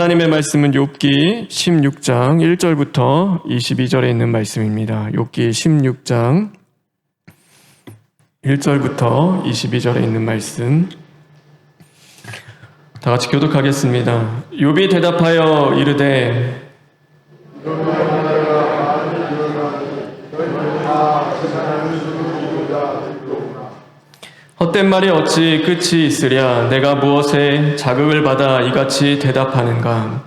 하나님의 말씀은 욥기 16장 1절부터 22절에 있는 말씀입니다. 욥기 16장 1절부터 22절에 있는 말씀 다 같이 교독하겠습니다. 욥이 대답하여 이르되 헛된 말이 어찌 끝이 있으랴. 내가 무엇에 자극을 받아 이같이 대답하는가.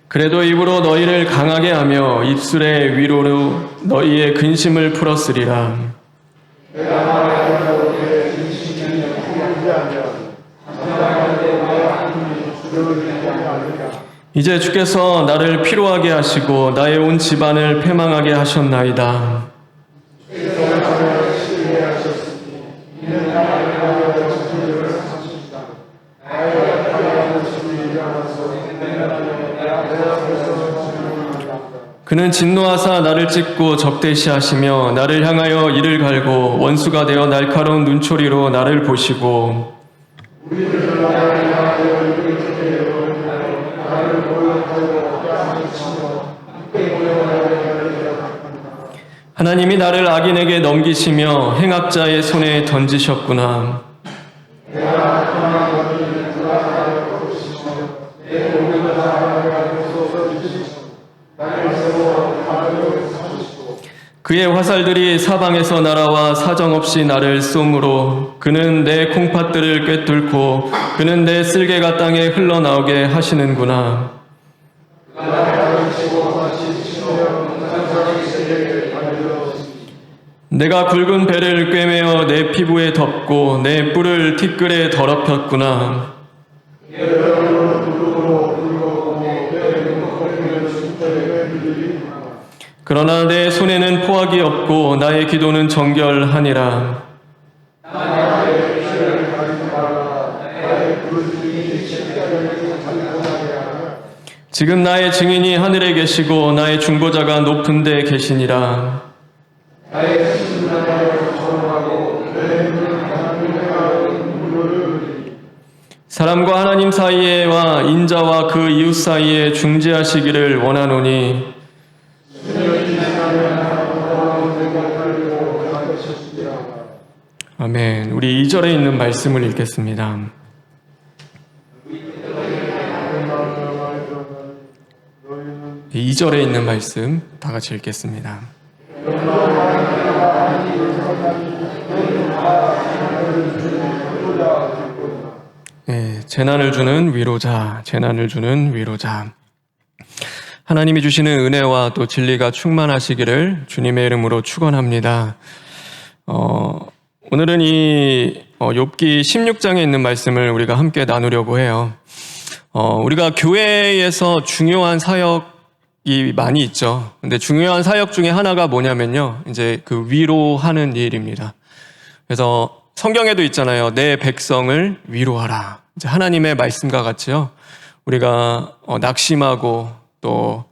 그래도 입으로 너희를 강하게 하며 입술의 위로로 너희의 근심을 풀었으리라. 이제 주께서 나를 피로하게 하시고 나의 온 집안을 패망하게 하셨나이다. 그는 진노하사 나를 찢고 적대시하시며 나를 향하여 이를 갈고 원수가 되어 날카로운 눈초리로 나를 보시고 하나님이 나를 악인에게 넘기시며 행악자의 손에 던지셨구나. 그의 화살들이 사방에서 날아와 사정없이 나를 쏘므로 그는 내 콩팥들을 꿰뚫고 그는 내 쓸개가 땅에 흘러나오게 하시는구나. 내가 굵은 배를 꿰매어 내 피부에 덮고 내 뿔을 티끌에 더럽혔구나. 그러나 내 손에는 포악이 없고 나의 기도는 정결하니라. 지금 나의 증인이 하늘에 계시고 나의 중보자가 높은 데 계시니라. 사람과 하나님 사이에와 인자와 그 이웃 사이에 중재하시기를 원하노니 아멘. 우리 2절에 있는 말씀을 읽겠습니다. 네, 2절에 있는 말씀 다 같이 읽겠습니다. 네, 재난을 주는 위로자, 재난을 주는 위로자. 하나님이 주시는 은혜와 또 진리가 충만하시기를 주님의 이름으로 축원합니다. 오늘은 이 욥기 16장에 있는 말씀을 우리가 함께 나누려고 해요. 우리가 교회에서 중요한 사역이 많이 있죠. 근데 중요한 사역 중에 하나가 뭐냐면요, 이제 그 위로하는 일입니다. 그래서 성경에도 있잖아요. 내 백성을 위로하라. 이제 하나님의 말씀과 같이요. 우리가 낙심하고 또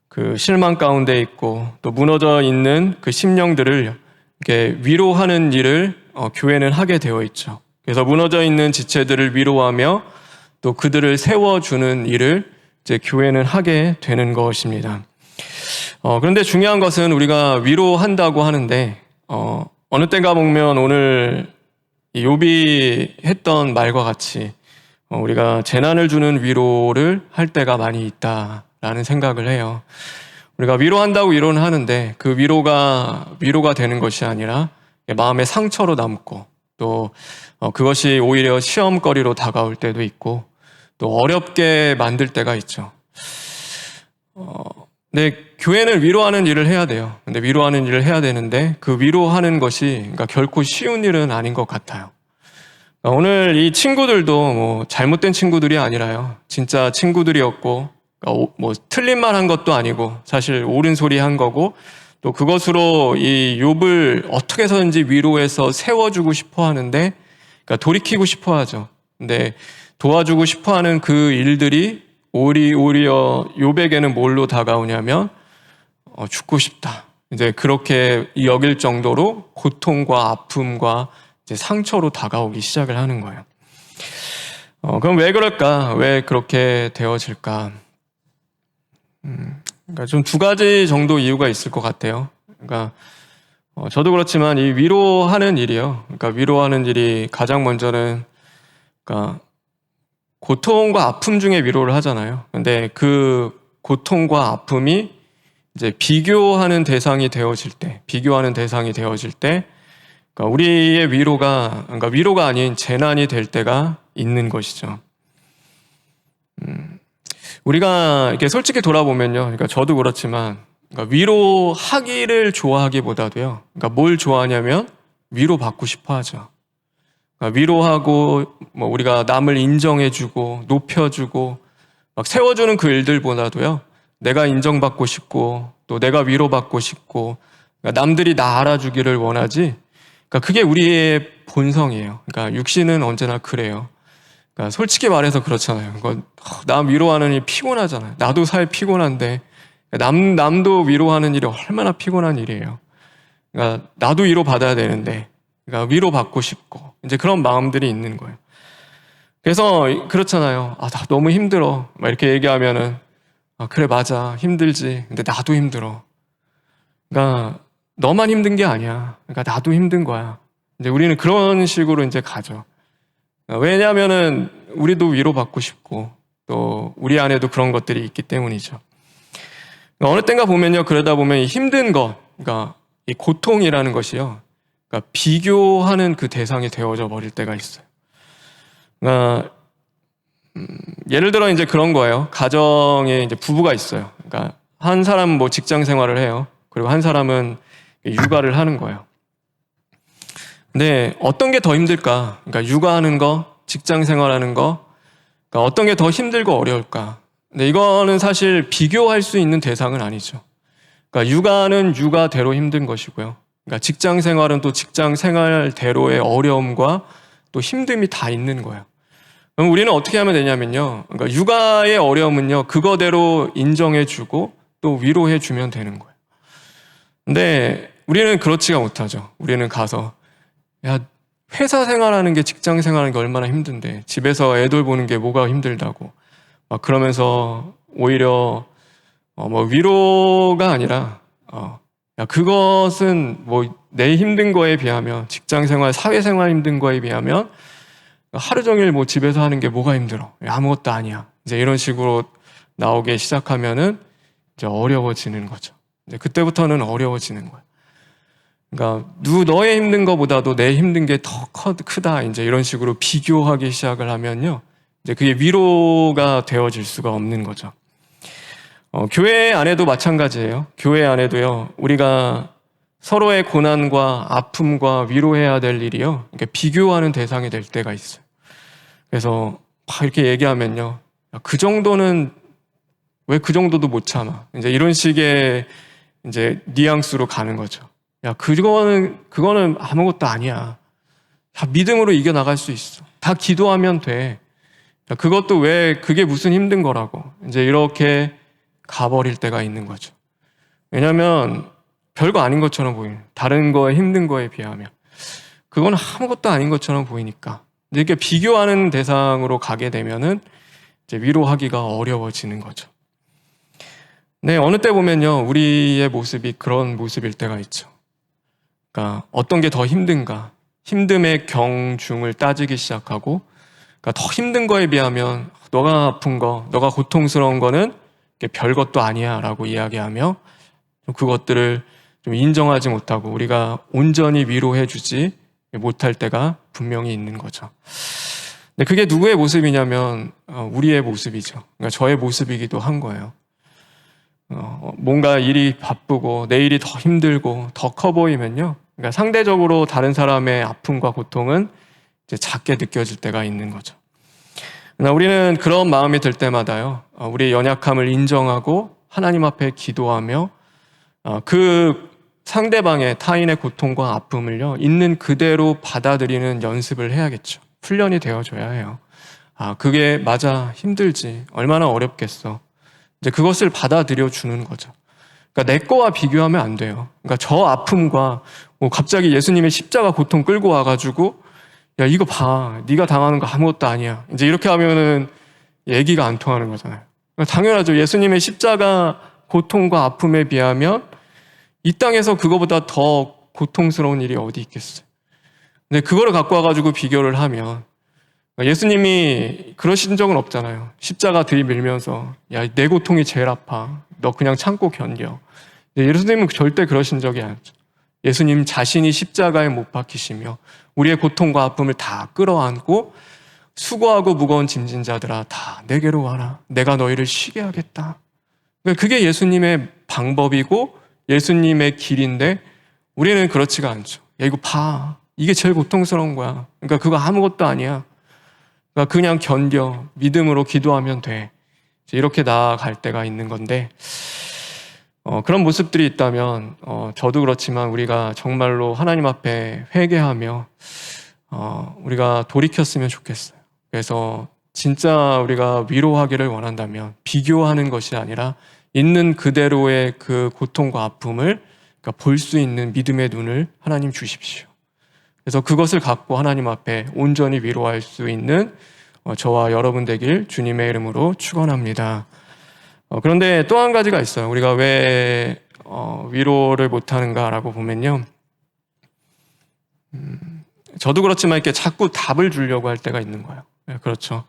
그 실망 가운데 있고 또 무너져 있는 그 심령들을 이렇게 위로하는 일을 교회는 하게 되어 있죠. 그래서 무너져 있는 지체들을 위로하며 또 그들을 세워주는 일을 이제 교회는 하게 되는 것입니다. 그런데 중요한 것은 우리가 위로한다고 하는데 어느 때가 보면 오늘 욥이 했던 말과 같이 우리가 재난을 주는 위로를 할 때가 많이 있다라는 생각을 해요. 우리가 위로한다고 위로는 하는데 그 위로가 되는 것이 아니라 마음의 상처로 남고 또 그것이 오히려 시험거리로 다가올 때도 있고 또 어렵게 만들 때가 있죠. 근데 교회는 위로하는 일을 해야 돼요. 근데 위로하는 일을 해야 되는데 그 위로하는 것이 그러니까 결코 쉬운 일은 아닌 것 같아요. 오늘 이 친구들도 뭐 잘못된 친구들이 아니라요. 진짜 친구들이었고 뭐 틀린 말 한 것도 아니고 사실 옳은 소리 한 거고 또 그것으로 이 욥을 어떻게 해서든지 위로해서 세워주고 싶어 하는데 그러니까 돌이키고 싶어 하죠. 근데 도와주고 싶어 하는 그 일들이 오히려 욥에게는 뭘로 다가오냐면 죽고 싶다. 이제 그렇게 여길 정도로 고통과 아픔과 이제 상처로 다가오기 시작을 하는 거예요. 그럼 왜 그럴까? 왜 그렇게 되어질까? 그러니까 좀 두 가지 정도 이유가 있을 것 같아요. 그러니까 저도 그렇지만 이 위로하는 일이요. 그러니까 위로하는 일이 가장 먼저는 그러니까 고통과 아픔 중에 위로를 하잖아요. 근데 그 고통과 아픔이 이제 비교하는 대상이 되어질 때, 그러니까 우리의 그러니까 위로가 아닌 재난이 될 때가 있는 것이죠. 우리가 이렇게 솔직히 돌아보면요. 그러니까 저도 그렇지만, 그러니까 위로하기를 좋아하기보다도요. 그러니까 뭘 좋아하냐면 위로받고 싶어 하죠. 그러니까 위로하고, 뭐 우리가 남을 인정해주고, 높여주고, 막 세워주는 그 일들보다도요. 내가 인정받고 싶고, 또 내가 위로받고 싶고, 그러니까 남들이 나 알아주기를 원하지. 그러니까 그게 우리의 본성이에요. 그러니까 육신은 언제나 그래요. 그러니까 솔직히 말해서 그렇잖아요. 남 위로하는 일 피곤하잖아요. 나도 사회 피곤한데 남도 위로하는 일이 얼마나 피곤한 일이에요. 그러니까 나도 위로 받아야 되는데, 그러니까 위로 받고 싶고 이제 그런 마음들이 있는 거예요. 그래서 그렇잖아요. 나 너무 힘들어. 막 이렇게 얘기하면은 그래 맞아 힘들지. 근데 나도 힘들어. 그러니까 너만 힘든 게 아니야. 그러니까 나도 힘든 거야. 이제 우리는 그런 식으로 이제 가죠. 왜냐하면은 우리도 위로받고 싶고 또 우리 안에도 그런 것들이 있기 때문이죠. 어느 때인가 보면요, 그러다 보면 이 힘든 것, 그러니까 이 고통이라는 것이요, 그러니까 비교하는 그 대상이 되어져 버릴 때가 있어요. 그러니까 예를 들어 이제 그런 거예요. 가정에 이제 부부가 있어요. 그러니까 한 사람은 뭐 직장 생활을 해요. 그리고 한 사람은 육아를 하는 거예요. 근데 어떤 게 더 힘들까? 그러니까 육아하는 거, 직장 생활하는 거, 그러니까 어떤 게 더 힘들고 어려울까? 근데 이거는 사실 비교할 수 있는 대상은 아니죠. 그러니까 육아는 육아대로 힘든 것이고요. 그러니까 직장 생활은 또 직장 생활대로의 어려움과 또 힘듦이 다 있는 거예요. 그럼 우리는 어떻게 하면 되냐면요. 그러니까 육아의 어려움은요, 그거대로 인정해주고 또 위로해주면 되는 거예요. 근데 우리는 그렇지가 못하죠. 우리는 가서 야, 회사 생활하는 게 직장 생활하는 게 얼마나 힘든데 집에서 애들 보는 게 뭐가 힘들다고 막 그러면서 오히려 뭐 위로가 아니라 야, 그것은 뭐 내 힘든 거에 비하면 직장 생활, 사회 생활 힘든 거에 비하면 하루 종일 뭐 집에서 하는 게 뭐가 힘들어. 아무것도 아니야. 이제 이런 식으로 나오기 시작하면은 이제 어려워지는 거죠. 이제 그때부터는 어려워지는 거예요. 그러니까 너의 힘든 거보다도 내 힘든 게 더 크다. 이제 이런 식으로 비교하기 시작을 하면요. 이제 그게 위로가 되어질 수가 없는 거죠. 교회 안에도 마찬가지예요. 교회 안에도요. 우리가 서로의 고난과 아픔과 위로해야 될 일이요. 그러니까 비교하는 대상이 될 때가 있어요. 그래서 막 이렇게 얘기하면요. 그 정도는 왜 그 정도도 못 참아? 이제 이런 식의 이제 뉘앙스로 가는 거죠. 야, 그거는 아무것도 아니야. 다 믿음으로 이겨나갈 수 있어. 다 기도하면 돼. 야, 그것도 왜 그게 무슨 힘든 거라고. 이제 이렇게 가버릴 때가 있는 거죠. 왜냐하면 별거 아닌 것처럼 보이는, 다른 거에 힘든 거에 비하면 그건 아무것도 아닌 것처럼 보이니까 이렇게 비교하는 대상으로 가게 되면은 이제 위로하기가 어려워지는 거죠. 네, 어느 때 보면요, 우리의 모습이 그런 모습일 때가 있죠. 그러니까 어떤 게 더 힘든가, 힘듦의 경중을 따지기 시작하고, 그러니까 더 힘든 거에 비하면 너가 아픈 거, 너가 고통스러운 거는 별것도 아니야라고 이야기하며 그것들을 좀 인정하지 못하고 우리가 온전히 위로해주지 못할 때가 분명히 있는 거죠. 근데 그게 누구의 모습이냐면 우리의 모습이죠. 그러니까 저의 모습이기도 한 거예요. 뭔가 일이 바쁘고 내일이 더 힘들고 더 커 보이면요. 그러니까 상대적으로 다른 사람의 아픔과 고통은 이제 작게 느껴질 때가 있는 거죠. 그러나 우리는 그런 마음이 들 때마다요. 우리의 연약함을 인정하고 하나님 앞에 기도하며 그 상대방의 타인의 고통과 아픔을요. 있는 그대로 받아들이는 연습을 해야겠죠. 훈련이 되어줘야 해요. 아, 그게 맞아. 힘들지. 얼마나 어렵겠어. 이제 그것을 받아들여 주는 거죠. 그러니까 내 거와 비교하면 안 돼요. 그러니까 저 아픔과 뭐 갑자기 예수님의 십자가 고통 끌고 와가지고 야, 이거 봐. 네가 당하는 거 아무것도 아니야. 이제 이렇게 하면은 얘기가 안 통하는 거잖아요. 그러니까 당연하죠. 예수님의 십자가 고통과 아픔에 비하면 이 땅에서 그거보다 더 고통스러운 일이 어디 있겠어요. 근데 그거를 갖고 와가지고 비교를 하면 예수님이 그러신 적은 없잖아요. 십자가 들이밀면서 야, 내 고통이 제일 아파. 너 그냥 참고 견뎌. 예수님은 절대 그러신 적이 아니죠. 예수님 자신이 십자가에 못 박히시며 우리의 고통과 아픔을 다 끌어안고 수고하고 무거운 짐진 자들아 다 내게로 와라. 내가 너희를 쉬게 하겠다. 그게 예수님의 방법이고 예수님의 길인데 우리는 그렇지가 않죠. 야, 이거 봐. 이게 제일 고통스러운 거야. 그러니까 그거 아무것도 아니야. 그러니까 그냥 견뎌. 믿음으로 기도하면 돼. 이렇게 나아갈 때가 있는 건데 그런 모습들이 있다면 저도 그렇지만 우리가 정말로 하나님 앞에 회개하며 우리가 돌이켰으면 좋겠어요. 그래서 진짜 우리가 위로하기를 원한다면 비교하는 것이 아니라 있는 그대로의 그 고통과 아픔을 볼 수 있는 믿음의 눈을 하나님 주십시오. 그래서 그것을 갖고 하나님 앞에 온전히 위로할 수 있는 저와 여러분 되길 주님의 이름으로 축원합니다. 그런데 또 한 가지가 있어요. 우리가 왜 위로를 못하는가라고 보면요. 저도 그렇지만 이렇게 자꾸 답을 주려고 할 때가 있는 거예요. 네, 그렇죠.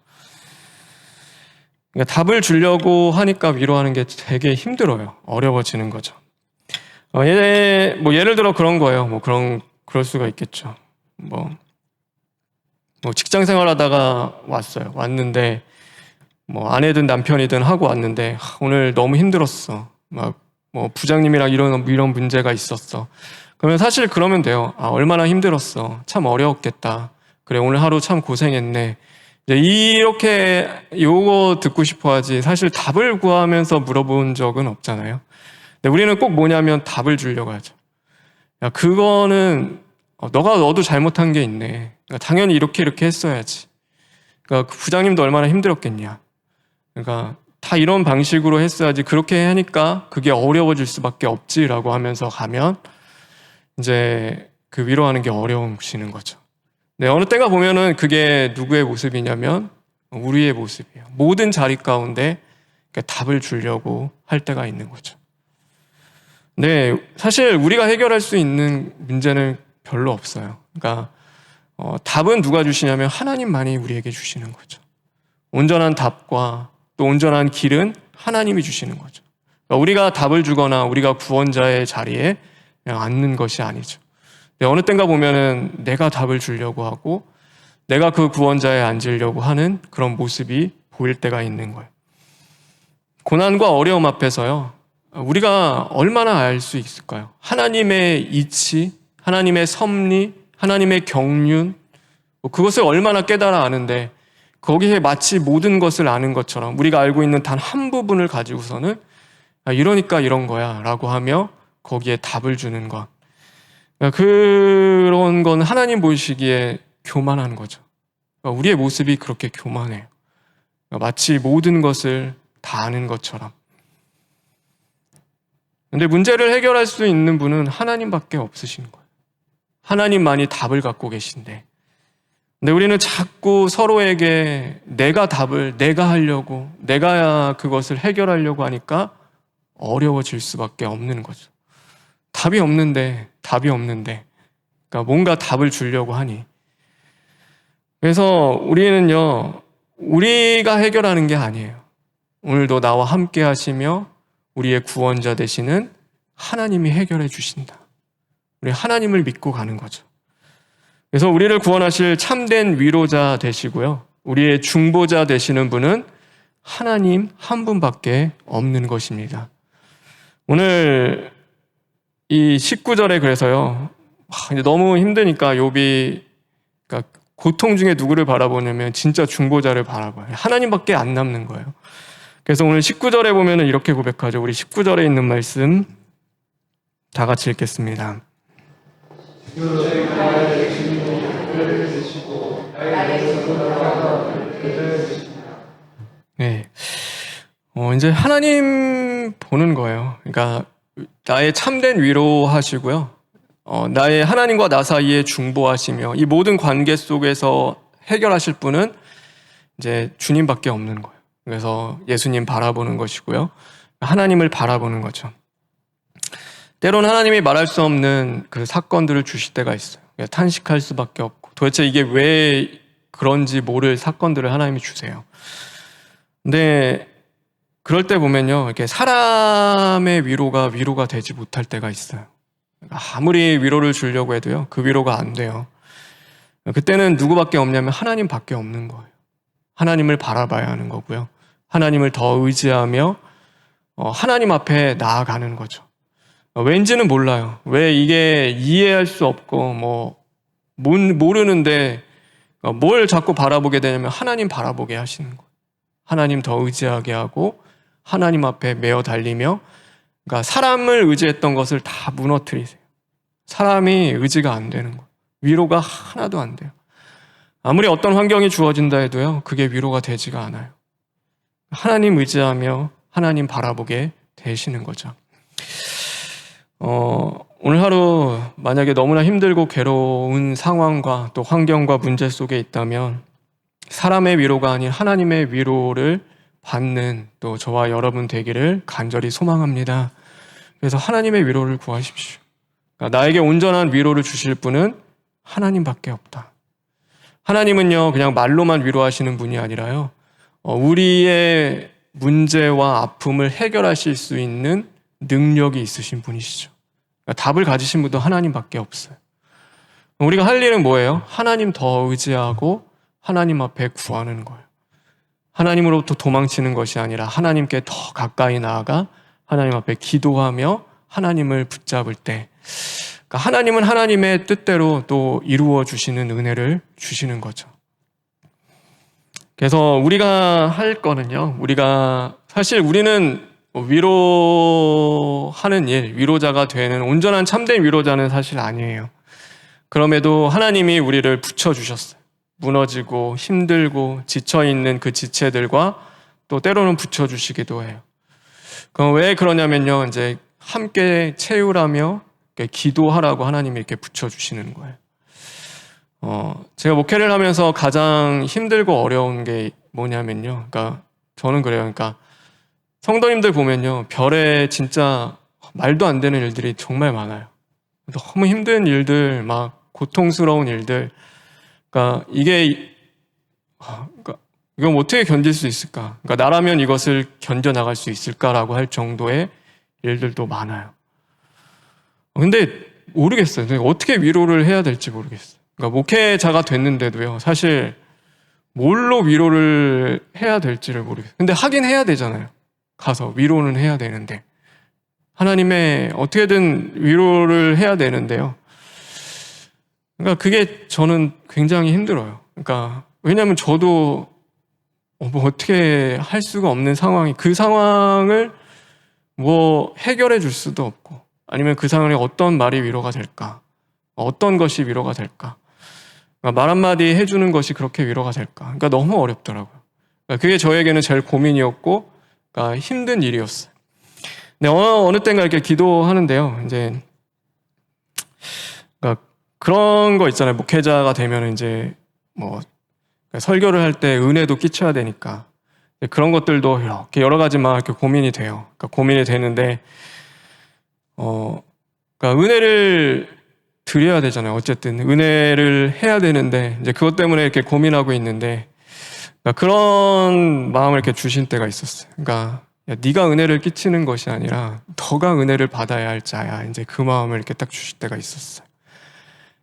그러니까 답을 주려고 하니까 위로하는 게 되게 힘들어요. 어려워지는 거죠. 예를 들어 그런 거예요. 그럴 수가 있겠죠. 직장 생활하다가 왔는데, 아내든 남편이든 하고 왔는데, 오늘 너무 힘들었어. 부장님이랑 이런 문제가 있었어. 그러면 사실 그러면 돼요. 아, 얼마나 힘들었어. 참 어려웠겠다. 그래, 오늘 하루 참 고생했네. 이렇게 요거 듣고 싶어 하지, 사실 답을 구하면서 물어본 적은 없잖아요. 근데 우리는 꼭 뭐냐면 답을 주려고 하죠. 야, 그거는, 너도 잘못한 게 있네. 그러니까 당연히 이렇게 했어야지. 그러니까 그 부장님도 얼마나 힘들었겠냐. 그러니까 다 이런 방식으로 했어야지. 그렇게 하니까 그게 어려워질 수밖에 없지라고 하면서 가면 이제 그 위로하는 게 어려우시는 거죠. 네, 어느 때가 보면은 그게 누구의 모습이냐면 우리의 모습이에요. 모든 자리 가운데 답을 주려고 할 때가 있는 거죠. 네, 사실 우리가 해결할 수 있는 문제는 별로 없어요. 그러니까 답은 누가 주시냐면 하나님만이 우리에게 주시는 거죠. 온전한 답과 또 온전한 길은 하나님이 주시는 거죠. 그러니까 우리가 답을 주거나 우리가 구원자의 자리에 그냥 앉는 것이 아니죠. 어느 땐가 보면은 내가 답을 주려고 하고 내가 그 구원자에 앉으려고 하는 그런 모습이 보일 때가 있는 거예요. 고난과 어려움 앞에서요, 우리가 얼마나 알 수 있을까요? 하나님의 이치, 하나님의 섭리, 하나님의 경륜, 그것을 얼마나 깨달아 아는데 거기에 마치 모든 것을 아는 것처럼 우리가 알고 있는 단 한 부분을 가지고서는 이러니까 이런 거야 라고 하며 거기에 답을 주는 것, 그런 건 하나님 보시기에 교만한 거죠. 우리의 모습이 그렇게 교만해요. 마치 모든 것을 다 아는 것처럼. 근데 문제를 해결할 수 있는 분은 하나님밖에 없으신 거예요. 하나님만이 답을 갖고 계신데, 근데 우리는 자꾸 서로에게 내가 하려고, 내가 그것을 해결하려고 하니까 어려워질 수밖에 없는 거죠. 답이 없는데, 그러니까 뭔가 답을 주려고 하니. 그래서 우리는요, 우리가 해결하는 게 아니에요. 오늘도 나와 함께 하시며 우리의 구원자 되시는 하나님이 해결해 주신다. 우리 하나님을 믿고 가는 거죠. 그래서 우리를 구원하실 참된 위로자 되시고요, 우리의 중보자 되시는 분은 하나님 한 분밖에 없는 것입니다. 오늘 이 19절에 그래서요, 이제 너무 힘드니까 욥이, 그러니까 고통 중에 누구를 바라보냐면 진짜 중보자를 바라봐요. 하나님밖에 안 남는 거예요. 그래서 오늘 19절에 보면은 이렇게 고백하죠. 우리 19절에 있는 말씀 다 같이 읽겠습니다. 이제 하나님 보는 거예요. 그러니까 나의 참된 위로하시고요. 나의 하나님과 나 사이에 중보하시며 이 모든 관계 속에서 해결하실 분은 이제 주님밖에 없는 거예요. 그래서 예수님 바라보는 것이고요. 하나님을 바라보는 거죠. 때로는 하나님이 말할 수 없는 그 사건들을 주실 때가 있어요. 탄식할 수밖에 없고 도대체 이게 왜 그런지 모를 사건들을 하나님이 주세요. 근데 그럴 때 보면요, 이렇게 사람의 위로가 되지 못할 때가 있어요. 아무리 위로를 주려고 해도요, 그 위로가 안 돼요. 그때는 누구밖에 없냐면 하나님밖에 없는 거예요. 하나님을 바라봐야 하는 거고요. 하나님을 더 의지하며 하나님 앞에 나아가는 거죠. 왠지는 몰라요. 왜 이게 이해할 수 없고 모르는데 뭘 자꾸 바라보게 되냐면 하나님 바라보게 하시는 거예요. 하나님 더 의지하게 하고 하나님 앞에 매어 달리며, 그러니까 사람을 의지했던 것을 다 무너뜨리세요. 사람이 의지가 안 되는 거예요. 위로가 하나도 안 돼요. 아무리 어떤 환경이 주어진다 해도요, 그게 위로가 되지가 않아요. 하나님 의지하며 하나님 바라보게 되시는 거죠. 오늘 하루 만약에 너무나 힘들고 괴로운 상황과 또 환경과 문제 속에 있다면 사람의 위로가 아닌 하나님의 위로를 받는 또 저와 여러분 되기를 간절히 소망합니다. 그래서 하나님의 위로를 구하십시오. 그러니까 나에게 온전한 위로를 주실 분은 하나님밖에 없다. 하나님은요, 그냥 말로만 위로하시는 분이 아니라요, 우리의 문제와 아픔을 해결하실 수 있는 능력이 있으신 분이시죠. 그러니까 답을 가지신 분도 하나님밖에 없어요. 우리가 할 일은 뭐예요? 하나님 더 의지하고 하나님 앞에 구하는 거예요. 하나님으로부터 도망치는 것이 아니라 하나님께 더 가까이 나아가 하나님 앞에 기도하며 하나님을 붙잡을 때, 그러니까 하나님은 하나님의 뜻대로 또 이루어 주시는 은혜를 주시는 거죠. 그래서 우리가 할 거는요, 사실 우리는 위로하는 일, 위로자가 되는 온전한 참된 위로자는 사실 아니에요. 그럼에도 하나님이 우리를 붙여주셨어요. 무너지고 힘들고 지쳐있는 그 지체들과 또 때로는 붙여주시기도 해요. 그럼 왜 그러냐면요, 이제 함께 채우라며 기도하라고 하나님이 이렇게 붙여주시는 거예요. 제가 목회를 하면서 가장 힘들고 어려운 게 뭐냐면요, 그러니까 저는 그래요. 그러니까 성도님들 보면요, 별에 진짜 말도 안 되는 일들이 정말 많아요. 너무 힘든 일들, 막 고통스러운 일들. 그러니까 이건 어떻게 견딜 수 있을까? 그러니까 나라면 이것을 견뎌나갈 수 있을까라고 할 정도의 일들도 많아요. 근데 모르겠어요. 어떻게 위로를 해야 될지 모르겠어요. 그러니까 목회자가 됐는데도요, 사실 뭘로 위로를 해야 될지를 모르겠어요. 근데 하긴 해야 되잖아요. 가서 위로는 해야 되는데. 하나님의 어떻게든 위로를 해야 되는데요. 그러니까 그게 저는 굉장히 힘들어요. 그러니까 왜냐하면 저도 어떻게 할 수가 없는 상황이, 그 상황을 해결해 줄 수도 없고, 아니면 그 상황에 어떤 말이 위로가 될까? 어떤 것이 위로가 될까? 그러니까 말 한마디 해주는 것이 그렇게 위로가 될까? 그러니까 너무 어렵더라고요. 그러니까 그게 저에게는 제일 고민이었고, 그러니까 힘든 일이었어요. 근데 어느 때인가 이렇게 기도하는데요, 이제 그러니까 그런 거 있잖아요. 목회자가 되면 이제 설교를 할 때 은혜도 끼쳐야 되니까 그런 것들도 이렇게 여러 가지 막 이렇게 고민이 돼요. 그러니까 고민이 되는데, 그러니까 은혜를 드려야 되잖아요. 어쨌든 은혜를 해야 되는데 이제 그것 때문에 이렇게 고민하고 있는데, 그러니까 그런 마음을 이렇게 주신 때가 있었어요. 그러니까 네가 은혜를 끼치는 것이 아니라 너가 은혜를 받아야 할 자야. 이제 그 마음을 이렇게 딱 주실 때가 있었어요.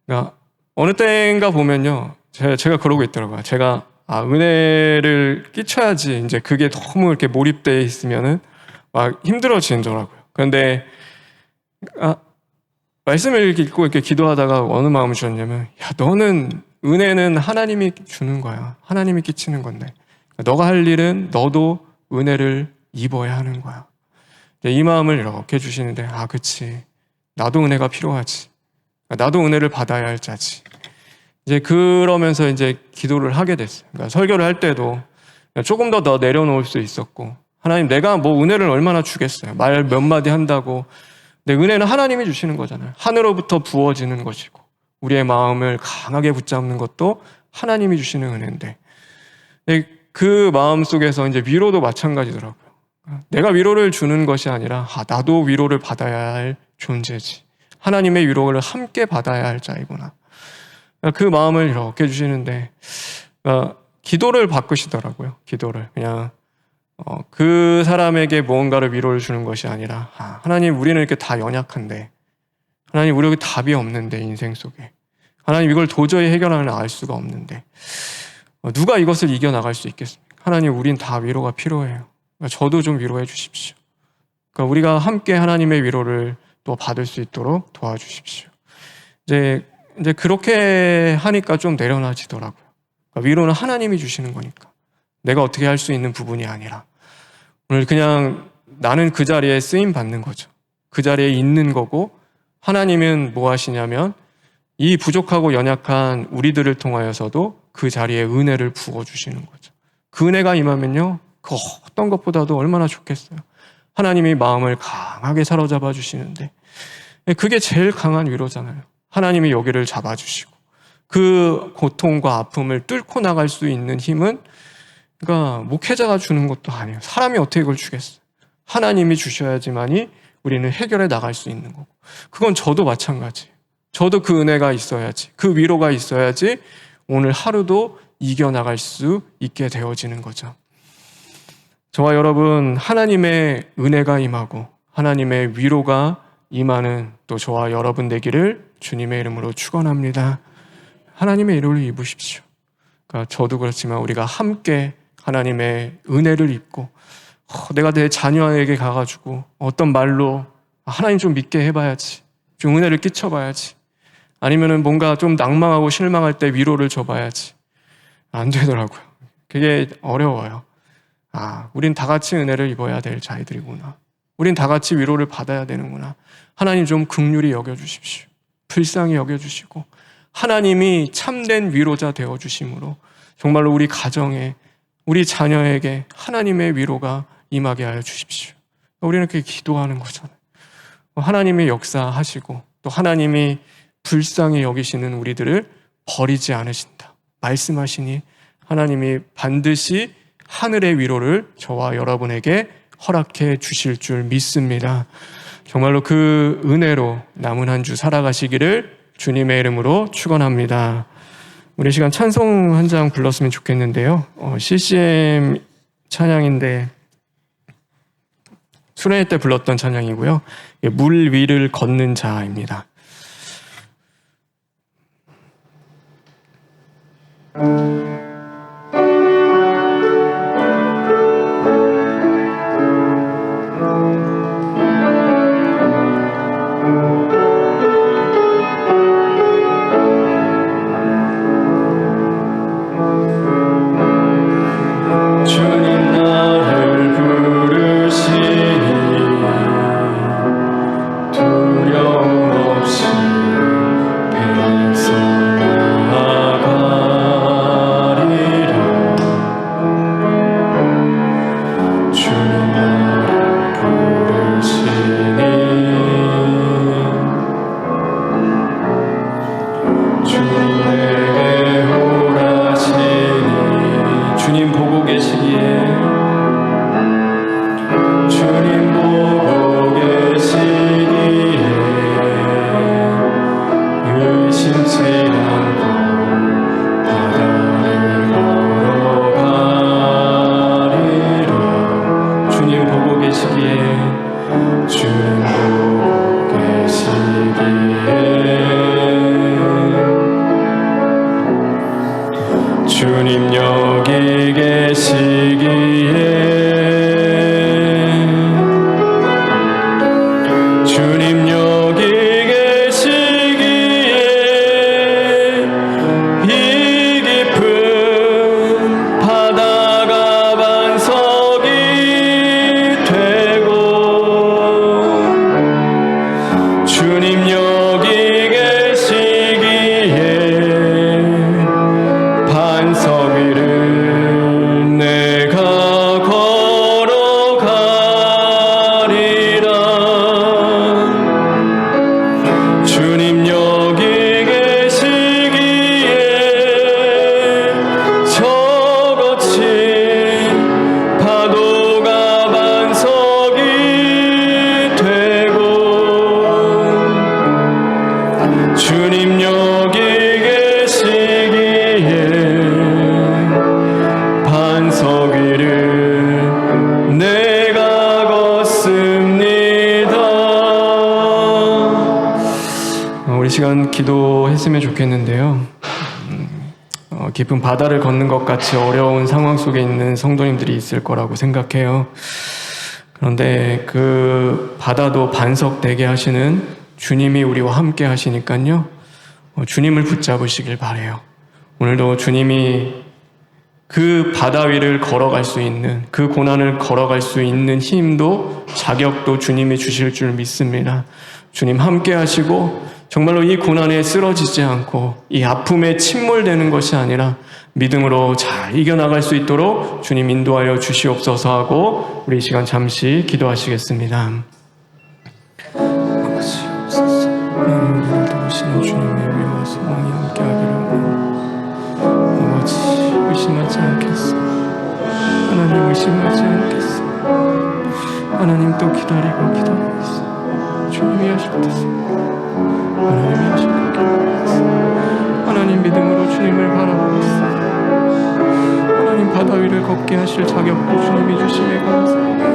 그러니까 어느 때인가 보면요, 제가 그러고 있더라고요. 제가 은혜를 끼쳐야지, 이제 그게 너무 이렇게 몰입되어 있으면은 막 힘들어지더라고요. 그런데 말씀을 읽고 이렇게 기도하다가 어느 마음을 주셨냐면, 너는 은혜는 하나님이 주는 거야. 하나님이 끼치는 건데 너가 할 일은 너도 은혜를 입어야 하는 거야. 이 마음을 이렇게 주시는데, 그치, 나도 은혜가 필요하지. 나도 은혜를 받아야 할 자지. 이제 그러면서 이제 기도를 하게 됐어요. 그러니까 설교를 할 때도 조금 더 내려놓을 수 있었고, 하나님, 내가 뭐 은혜를 얼마나 주겠어요? 말 몇 마디 한다고. 근데 은혜는 하나님이 주시는 거잖아요. 하늘로부터 부어지는 것이고 우리의 마음을 강하게 붙잡는 것도 하나님이 주시는 은혜인데, 그 마음 속에서 이제 위로도 마찬가지더라고요. 내가 위로를 주는 것이 아니라 나도 위로를 받아야 할 존재지. 하나님의 위로를 함께 받아야 할 자이구나. 그 마음을 이렇게 주시는데, 기도를 바꾸시더라고요. 기도를 그냥 그 사람에게 무언가를 위로를 주는 것이 아니라, 하나님, 우리는 이렇게 다 연약한데, 하나님, 우리 여기 답이 없는데, 인생 속에 하나님, 이걸 도저히 해결하는 알 수가 없는데 누가 이것을 이겨나갈 수 있겠습니까? 하나님, 우린 다 위로가 필요해요. 저도 좀 위로해 주십시오. 그러니까 우리가 함께 하나님의 위로를 또 받을 수 있도록 도와주십시오. 이제 그렇게 하니까 좀 내려놔지더라고요. 그러니까 위로는 하나님이 주시는 거니까 내가 어떻게 할 수 있는 부분이 아니라, 오늘 그냥 나는 그 자리에 쓰임 받는 거죠. 그 자리에 있는 거고, 하나님은 뭐 하시냐면 이 부족하고 연약한 우리들을 통하여서도 그 자리에 은혜를 부어주시는 거죠. 그 은혜가 임하면요, 그 어떤 것보다도 얼마나 좋겠어요. 하나님이 마음을 강하게 사로잡아 주시는데, 그게 제일 강한 위로잖아요. 하나님이 여기를 잡아주시고 그 고통과 아픔을 뚫고 나갈 수 있는 힘은, 그러니까 목회자가 주는 것도 아니에요. 사람이 어떻게 그걸 주겠어요. 하나님이 주셔야지만이 우리는 해결해 나갈 수 있는 거고, 그건 저도 마찬가지예요. 저도 그 은혜가 있어야지, 그 위로가 있어야지 오늘 하루도 이겨나갈 수 있게 되어지는 거죠. 저와 여러분, 하나님의 은혜가 임하고 하나님의 위로가 임하는 또 저와 여러분 되기를 주님의 이름으로 축원합니다. 하나님의 위로를 입으십시오. 그러니까 저도 그렇지만 우리가 함께 하나님의 은혜를 입고, 내가 내 자녀에게 가가지고 어떤 말로 하나님 좀 믿게 해봐야지, 좀 은혜를 끼쳐봐야지, 아니면은 뭔가 좀 낭망하고 실망할 때 위로를 줘봐야지, 안 되더라고요. 그게 어려워요. 우린 다 같이 은혜를 입어야 될 자이들이구나. 우린 다 같이 위로를 받아야 되는구나. 하나님 좀 긍휼히 여겨주십시오. 불쌍히 여겨주시고 하나님이 참된 위로자 되어주심으로 정말로 우리 가정에, 우리 자녀에게 하나님의 위로가 임하게 하여 주십시오. 우리는 그렇게 기도하는 거잖아요. 하나님이 역사하시고 또 하나님이 불쌍히 여기시는 우리들을 버리지 않으신다 말씀하시니, 하나님이 반드시 하늘의 위로를 저와 여러분에게 허락해 주실 줄 믿습니다. 정말로 그 은혜로 남은 한 주 살아가시기를 주님의 이름으로 축원합니다. 우리 시간 찬송 한 장 불렀으면 좋겠는데요. CCM 찬양인데 수련회 때 불렀던 찬양이고요. 물 위를 걷는 자입니다. 두려움 없이 배서 나아가 시간 기도했으면 좋겠는데요. 깊은 바다를 걷는 것 같이 어려운 상황 속에 있는 성도님들이 있을 거라고 생각해요. 그런데 그 바다도 반석되게 하시는 주님이 우리와 함께 하시니까요. 주님을 붙잡으시길 바라요. 오늘도 주님이 그 바다 위를 걸어갈 수 있는, 그 고난을 걸어갈 수 있는 힘도 자격도 주님이 주실 줄 믿습니다. 주님 함께 하시고 정말로 이 고난에 쓰러지지 않고 이 아픔에 침몰되는 것이 아니라 믿음으로 잘 이겨나갈 수 있도록 주님 인도하여 주시옵소서 하고 우리 이 시간 잠시 기도하시겠습니다. 아버지 없소서. 우리를 도우시는 주님의 위와 소망이 함께하기를 아버지 의심하지 않겠소. 하나님 의심하지 않겠소. 하나님 또 기다리고 있어. 주님이 하셨다. 하나님이 하셨다. 하나님 믿음으로 주님을 바라보고 있습니다. 하나님 바다 위를 걷게 하실 자격도 주님이 주심에 감사합니다.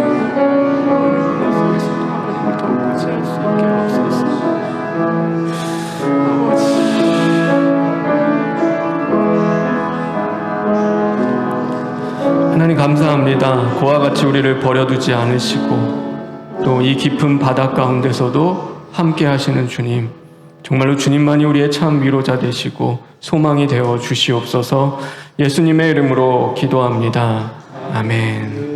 하나님 속에서도 하나님을 더욱 의지할 수 있게 하옵소서. 아버지 하나님 감사합니다. 그와 같이 우리를 버려두지 않으시고 또 이 깊은 바다 가운데서도 함께 하시는 주님, 정말로 주님만이 우리의 참 위로자 되시고 소망이 되어 주시옵소서. 예수님의 이름으로 기도합니다. 아멘.